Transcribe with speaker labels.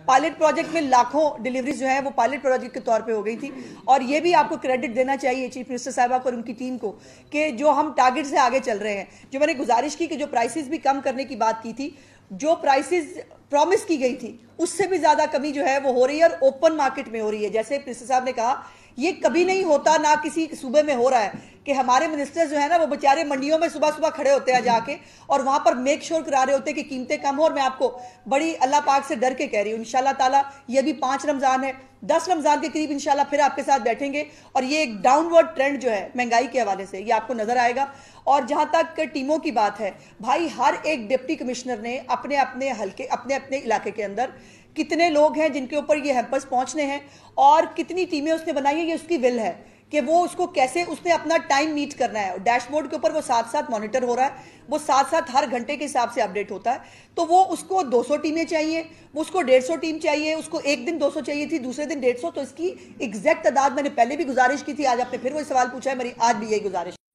Speaker 1: Pilot project में लाखों deliveries जो है वो पायलट प्रोजेक्ट के तौर पे हो गई थी। और ये भी आपको क्रेडिट देना चाहिए चीफ मिनिस्टर साहबा को और उनकी टीम को कि जो हम टारगेट से आगे चल रहे हैं। जो मैंने गुजारिश की कि जो प्राइसेस भी कम करने की बात की थी, जो प्राइसेस प्रॉमिस की गई थी उससे भी ज्यादा कमी जो है वो हो रही है और ओपन मार्केट में हो रही है। जैसे मिनिस्टर साहब ने कहा, ये कभी नहीं होता, ना किसी सूबे में हो रहा है कि हमारे मिनिस्टर जो है ना वो बेचारे मंडियों में सुबह सुबह खड़े होते हैं जाके और वहां पर मेक श्योर करा रहे होते हैं कि कीमतें कम हो। और मैं आपको बड़ी अल्लाह पाक से डर के कह रही हूँ, इंशाल्लाह ताला ये भी 5 रमजान है, 10 रमजान के करीब इंशाल्लाह फिर आपके साथ बैठेंगे और ये एक डाउनवर्ड ट्रेंड जो है महंगाई के हवाले से ये आपको नजर आएगा। और जहां तक टीमों की बात है, भाई हर एक डिप्टी कमिश्नर ने अपने अपने हल्के अपने अपने इलाके के अंदर कितने लोग हैं जिनके ऊपर ये हेल्पर्स पहुंचने हैं और कितनी टीमें उसने बनाई है, ये उसकी विल है कि वो उसको कैसे उसने अपना टाइम मीट करना है। डैशबोर्ड के ऊपर वो साथ साथ मॉनिटर हो रहा है, वो साथ साथ हर घंटे के हिसाब से अपडेट होता है। तो वो उसको 200 टीमें चाहिए, वो उसको 150 टीम चाहिए, उसको एक दिन 200 चाहिए थी, दूसरे दिन 150। तो इसकी एग्जैक्ट तादाद मैंने पहले भी गुजारिश की थी, आज आपने फिर वो सवाल पूछा है, मेरी आज भी यही गुजारिश।